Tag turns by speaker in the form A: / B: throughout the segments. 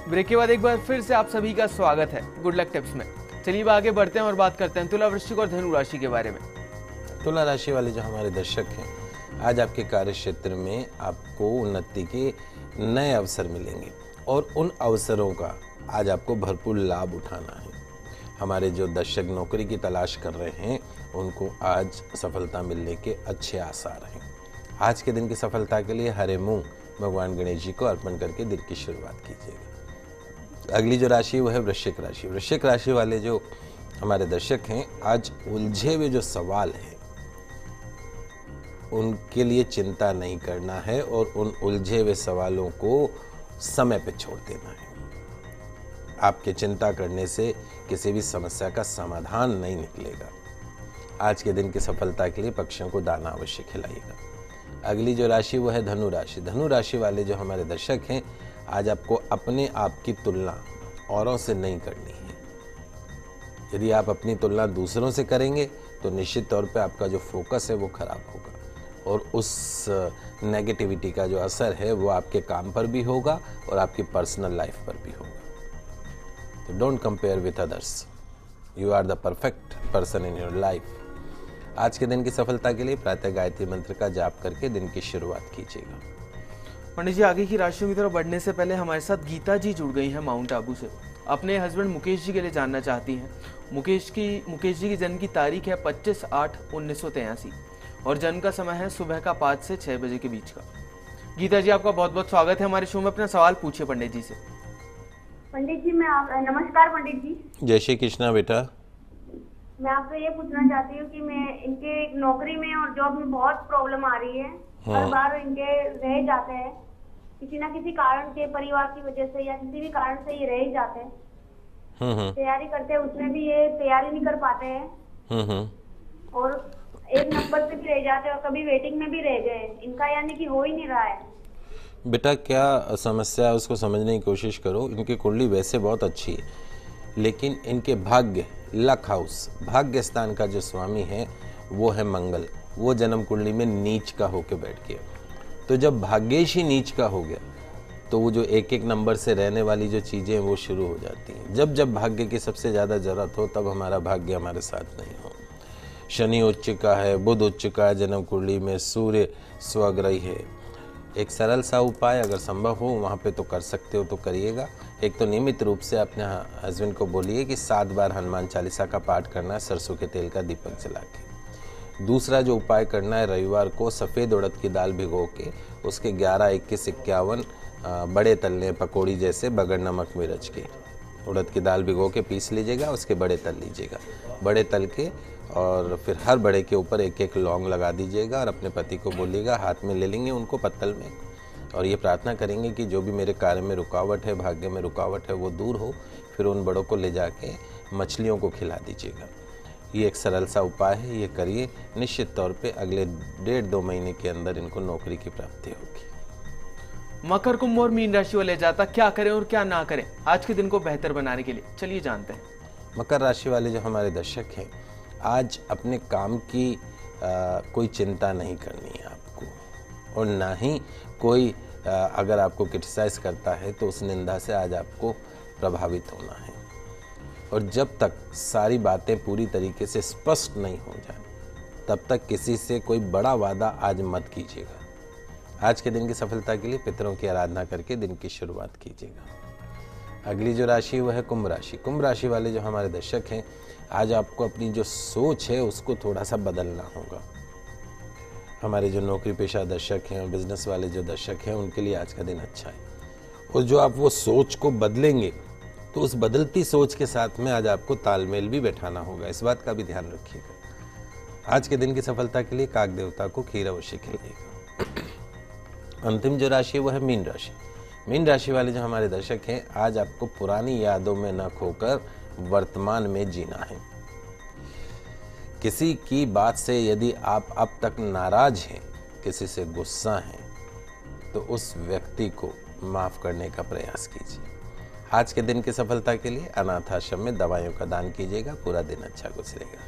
A: Break के बाद एक बार फिर से आप सभी का स्वागत है गुड लक टिप्स में। चलिए आगे बढ़ते हैं और बात करते हैं तुला, वृश्चिक और धनु राशि के बारे में।
B: तुला राशि वाले जो हमारे दर्शक हैं, आज आपके कार्य क्षेत्र में आपको उन्नति के नए अवसर मिलेंगे और उन अवसरों का आज आपको भरपूर लाभ उठाना है। हमारे जो दर्शक नौकरी की तलाश कर रहे हैं उनको आज सफलता मिलने के अच्छे आसार हैं। आज के दिन की सफलता के लिए हरे मूंग भगवान गणेश जी को अर्पण करके दिन की शुरुआत कीजिएगा। अगली जो राशि वो है वृश्चिक राशि। वृश्चिक राशि वाले जो हमारे दर्शक हैं, आज उलझे हुए जो सवाल हैं उनके लिए चिंता नहीं करना है और उन उलझे हुए सवालों को समय पे छोड़ देना है। आपके चिंता करने से किसी भी समस्या का समाधान नहीं निकलेगा। आज के दिन की सफलता के लिए पक्षियों को दाना अवश्य खिलाइएगा। अगली जो राशि वो है धनु राशि। धनु राशि वाले जो हमारे दर्शक हैं, आज आपको अपने आप की तुलना औरों से नहीं करनी है। यदि आप अपनी तुलना दूसरों से करेंगे तो निश्चित तौर पे आपका जो फोकस है वो खराब होगा और उस नेगेटिविटी का जो असर है वो आपके काम पर भी होगा और आपकी पर्सनल लाइफ पर भी होगा। तो don't compare with others, you are the perfect person in your life. आज के दिन की सफलता के लिए प्रातः गायत्री मंत्र का जाप करके दिन की शुरुआत कीजिएगा।
A: पंडित जी, आगे की राशियों की तरफ बढ़ने से पहले हमारे साथ गीता जी जुड़ गई हैं माउंट आबू से। अपने हस्बैंड मुकेश जी के लिए जानना चाहती हैं। मुकेश जी की जन्म की तारीख है 25/8/1983 और जन्म का समय है सुबह का 5 से 6 बजे के बीच का। गीता जी, आपका बहुत बहुत स्वागत है हमारे शो में। अपना सवाल पूछिए पंडित जी से।
C: पंडित जी, नमस्कार पंडित जी।
B: जय श्री कृष्णा बेटा।
C: मैं आपसे ये पूछना चाहती हूँ कि मैं इनके नौकरी में और जॉब में बहुत प्रॉब्लम आ रही है। हर बार इनके रह जाते हैं, किसी ना किसी कारण के, परिवार की वजह से या किसी भी कारण से ये रह ही जाते हैं। तैयारी करते हैं उसमें भी ये तैयारी नहीं कर पाते हैं और एक नंबर पे भी रह जाते हैं और कभी वेटिंग में भी रह गए। इनका यानी कि हो ही नहीं रहा है।
B: बेटा, क्या समस्या है उसको समझने की कोशिश करो। इनकी कुंडली वैसे बहुत अच्छी है, लेकिन इनके भाग्य, लक हाउस, भाग्य स्थान का जो स्वामी है वो है मंगल। वो जन्म कुंडली में नीच का होके बैठ गया। तो जब भाग्येश ही नीच का हो गया तो वो जो एक एक नंबर से रहने वाली जो चीज़ें हैं वो शुरू हो जाती हैं। जब जब भाग्य की सबसे ज़्यादा ज़रूरत हो तब हमारा भाग्य हमारे साथ नहीं हो। शनि उच्च का है, बुध उच्च का है जन्म कुंडली में, सूर्य स्वग्रही है। एक सरल सा उपाय अगर संभव हो वहाँ पे तो कर सकते हो तो करिएगा। एक तो नियमित रूप से अपने हस्बैंड को बोलिए कि 7 बार हनुमान चालीसा का पाठ करना है सरसों के तेल का दीपक जला के। दूसरा जो उपाय करना है, रविवार को सफ़ेद उड़द की दाल भिगो के उसके 11, 21, 51 बड़े तलने पकौड़ी जैसे बगैर नमक मिर्च के उड़द की दाल भिगो के पीस लीजिएगा, उसके बड़े तल लीजिएगा। बड़े तल के और फिर हर बड़े के ऊपर एक एक लौंग लगा दीजिएगा और अपने पति को बोलिएगा, हाथ में ले लेंगे उनको पत्तल में, और ये प्रार्थना करेंगे कि जो भी मेरे कार्य में रुकावट है, भाग्य में रुकावट है वो दूर हो। फिर उन बड़ों को ले जाके मछलियों को खिला दीजिएगा। ये एक सरल सा उपाय है, ये करिए। निश्चित तौर पे अगले 1.5-2 महीने के अंदर इनको नौकरी की प्राप्ति होगी।
A: मकर, कुंभ और मीन राशि वाले जातक क्या करें और क्या ना करें आज के दिन को बेहतर बनाने के लिए, चलिए जानते हैं।
B: मकर राशि वाले जो हमारे दर्शक हैं, आज अपने काम की कोई चिंता नहीं करनी है आपको, और ना ही कोई अगर आपको क्रिटिसाइज करता है तो उस निंदा से आज आपको प्रभावित होना है। और जब तक सारी बातें पूरी तरीके से स्पष्ट नहीं हो जाए तब तक किसी से कोई बड़ा वादा आज मत कीजिएगा। आज के दिन की सफलता के लिए पितरों की आराधना करके दिन की शुरुआत कीजिएगा। अगली जो राशि वो है कुंभ राशि। कुंभ राशि वाले जो हमारे दर्शक हैं, आज आपको अपनी जो सोच है उसको थोड़ा सा बदलना होगा। हमारे जो नौकरी पेशा दर्शक हैं और बिजनेस वाले जो दर्शक हैं उनके लिए आज का दिन अच्छा है। और जो आप वो सोच को बदलेंगे तो उस बदलती सोच के साथ में आज आपको तालमेल भी बैठाना होगा, इस बात का भी ध्यान रखिएगा। आज के दिन की सफलता के लिए काग देवता को खीर अवश्य खिलाइएगा। अंतिम जो राशि है वो है मीन राशि। मीन राशि वाले जो हमारे दर्शक हैं, आज आपको पुरानी यादों में न खोकर वर्तमान में जीना है। किसी की बात से यदि आप अब तक नाराज हैं, किसी से गुस्सा हैं, तो उस व्यक्ति को माफ करने का प्रयास कीजिए। आज के दिन की सफलता के लिए अनाथ आश्रम में दवाइयों का दान कीजिएगा, पूरा दिन अच्छा गुजरेगा।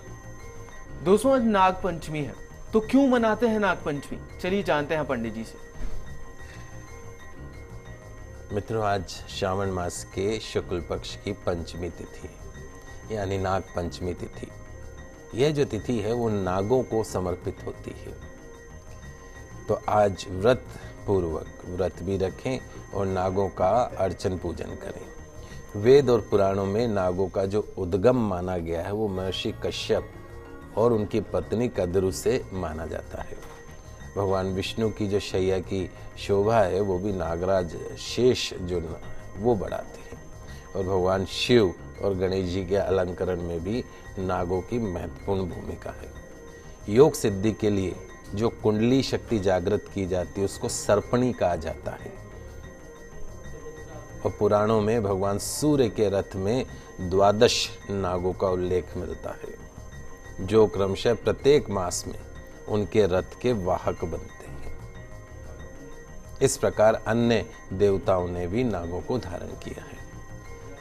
A: दोस्तों, आज नाग पंचमी है, तो क्यों मनाते हैं नाग पंचमी, चलिए जानते हैं पंडित जी से।
B: मित्रों, आज श्रावण मास के शुक्ल पक्ष की पंचमी तिथि है, यानी नाग पंचमी तिथि। यह जो तिथि है वो नागों को समर्पित होती है। तो आज व्रत पूर्वक व्रत भी रखें और नागों का अर्चन पूजन करें। वेद और पुराणों में नागों का जो उद्गम माना गया है वो महर्षि कश्यप और उनकी पत्नी कद्रू से माना जाता है। भगवान विष्णु की जो शैया की शोभा है वो भी नागराज शेष जो वो बढ़ाते हैं, और भगवान शिव और गणेश जी के अलंकरण में भी नागों की महत्वपूर्ण भूमिका है। योग सिद्धि के लिए जो कुंडली शक्ति जागृत की जाती है उसको सर्पणी कहा जाता है। और पुराणों में भगवान सूर्य के रथ में 12 नागों का उल्लेख मिलता है, जो क्रमशः प्रत्येक मास में उनके रथ के वाहक बनते हैं। इस प्रकार अन्य देवताओं ने भी नागों को धारण किया है।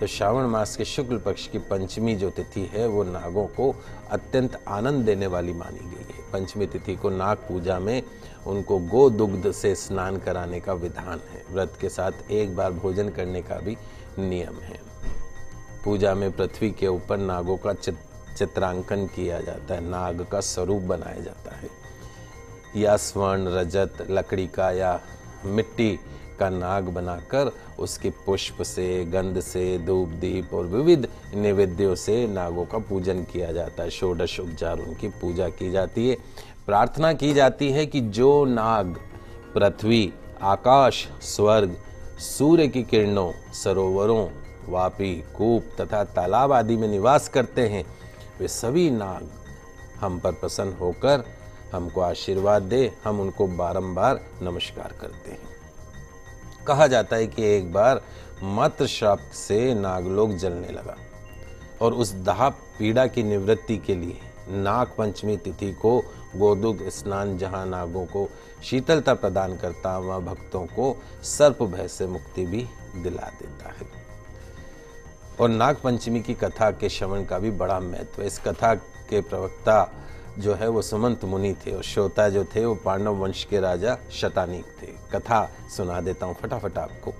B: तो श्रावण मास के शुक्ल पक्ष की पंचमी जो तिथि है वो नागों को अत्यंत आनंद देने वाली मानी गई है। पंचमी तिथि को नाग पूजा में उनको गो दुग्ध से स्नान कराने का विधान है। व्रत के साथ एक बार भोजन करने का भी नियम है। पूजा में पृथ्वी के ऊपर नागों का चित्रांकन किया जाता है, नाग का स्वरूप बनाया जाता है। या स्वर्ण, रजत, लकड़ी का या मिट्टी का नाग बनाकर उसके पुष्प से, गंध से, धूप दीप और विविध नैवेद्यों से नागों का पूजन किया जाता है। षोडश उपचार उनकी पूजा की जाती है। प्रार्थना की जाती है कि जो नाग पृथ्वी, आकाश, स्वर्ग, सूर्य की किरणों, सरोवरों, वापी, कूप तथा तालाब आदि में निवास करते हैं, वे सभी नाग हम पर प्रसन्न होकर हमको आशीर्वाद दे। हम उनको बारंबार नमस्कार करते हैं। कहा जाता है कि एक बार मात्र श्राप से नागलोक जलने लगा और उस दाह पीड़ा की निवृत्ति के लिए नाग पंचमी तिथि को गोदुग्ध स्नान, जहां नागों को शीतलता प्रदान करता, वहां भक्तों को सर्प भय से मुक्ति भी दिला देता है। और नाग पंचमी की कथा के श्रवण का भी बड़ा महत्व है। इस कथा के प्रवक्ता जो है वो सुमंत मुनि थे और श्रोता जो थे वो पांडव वंश के राजा शतानीक थे। कथा सुना देता हूँ फटाफट आपको।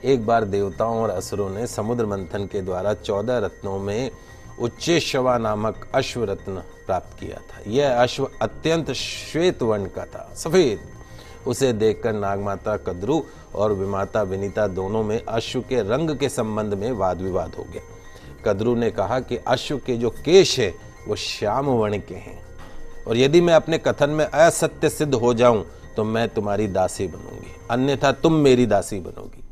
B: एक बार देवताओं और असुरों ने समुद्र मंथन के द्वारा 14 रत्नों में उच्चेश्वा नामक अश्व रत्न प्राप्त किया था। यह अश्व अत्यंत श्वेत वर्ण का था, सफेद। उसे देखकर नागमाता कद्रू और विमाता विनीता दोनों में अश्व के रंग के संबंध में वाद विवाद हो गया। कद्रू ने कहा कि अश्व के जो केश है वो श्याम वर्ण के हैं, और यदि मैं अपने कथन में असत्य सिद्ध हो जाऊं तो मैं तुम्हारी दासी बनूंगी, अन्यथा तुम मेरी दासी बनोगी।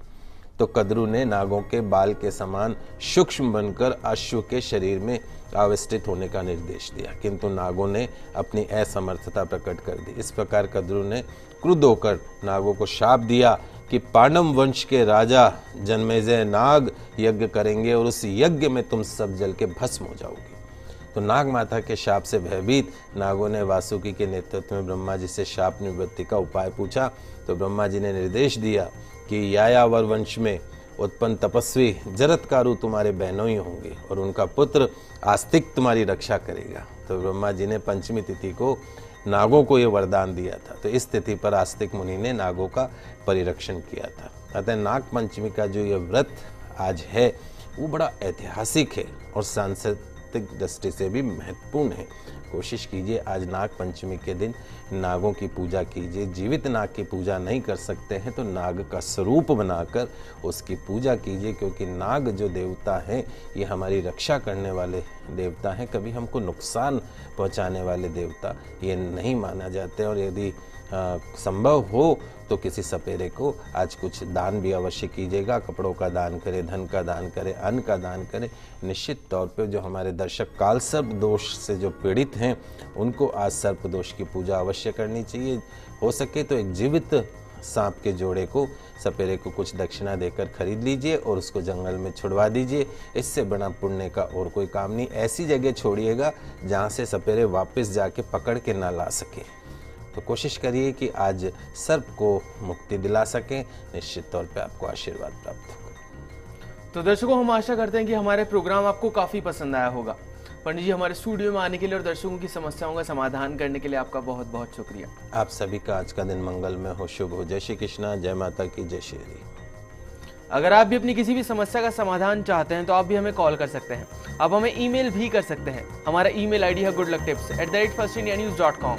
B: तो कद्रू ने नागों के बाल के समान सूक्ष्म बनकर अश्व के शरीर में आविष्टित होने का निर्देश दिया, किंतु नागों ने अपनी असमर्थता प्रकट कर दी। इस प्रकार कद्रू ने क्रुद्ध होकर नागों को शाप दिया कि पांडव वंश के राजा जन्मेजय नाग यज्ञ करेंगे और उस यज्ञ में तुम सब जल के भस्म हो जाओगे। तो नाग माता के शाप से भयभीत नागों ने वासुकी के नेतृत्व में ब्रह्मा जी से शाप निवृत्ति का उपाय पूछा। तो ब्रह्मा जी ने निर्देश दिया कि यायावर वंश में उत्पन्न तपस्वी जरत्कारु तुम्हारे बहनों ही होंगे और उनका पुत्र आस्तिक तुम्हारी रक्षा करेगा। तो ब्रह्मा जी ने पंचमी तिथि को नागों को ये वरदान दिया था। तो इस तिथि पर आस्तिक मुनि ने नागों का परिरक्षण किया था। अतः नाग पंचमी का जो ये व्रत आज है वो बड़ा ऐतिहासिक है और सांस्कृतिक दृष्टि से भी महत्वपूर्ण है। कोशिश कीजिए आज नाग पंचमी के दिन नागों की पूजा कीजिए। जीवित नाग की पूजा नहीं कर सकते हैं तो नाग का स्वरूप बनाकर उसकी पूजा कीजिए, क्योंकि नाग जो देवता हैं ये हमारी रक्षा करने वाले देवता हैं, कभी हमको नुकसान पहुंचाने वाले देवता ये नहीं माना जाते। और यदि संभव हो तो किसी सपेरे को आज कुछ दान भी अवश्य कीजिएगा। कपड़ों का दान करें, धन का दान करें, अन्न का दान करें। निश्चित तौर पे जो हमारे दर्शक काल सर्प दोष से जो पीड़ित हैं उनको आज सर्प दोष की पूजा अवश्य करनी चाहिए। हो सके तो एक जीवित सांप के जोड़े को, सपेरे को कुछ दक्षिणा देकर खरीद लीजिए और उसको जंगल में छुड़वा दीजिए। इससे बड़ा पुण्य का और कोई काम नहीं। ऐसी जगह छोड़िएगा जहाँ से सपेरे वापस जाके पकड़ के ना ला सके। तो कोशिश करिए कि आज सर्प को मुक्ति दिला सकें। निश्चित तौर पे आपको आशीर्वाद प्राप्त होगा।
A: तो दर्शकों, हम आशा करते हैं कि हमारे प्रोग्राम आपको काफ़ी पसंद आया होगा। पंडित जी, हमारे स्टूडियो में आने के लिए और दर्शकों की समस्याओं का समाधान करने के लिए आपका बहुत बहुत शुक्रिया।
B: आप सभी का आज का दिन मंगलमय हो, शुभ हो। जय श्री कृष्णा, जय माता की, जय श्री हरि।
A: अगर आप भी अपनी किसी भी समस्या का समाधान चाहते हैं तो आप भी हमें कॉल कर सकते हैं। आप हमें ईमेल भी कर सकते हैं। हमारा ईमेल आईडी है goodlucktips@firstindianews.com।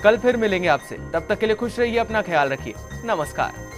A: कल फिर मिलेंगे आपसे, तब तक के लिए खुश रहिए, अपना ख्याल रखिए। नमस्कार।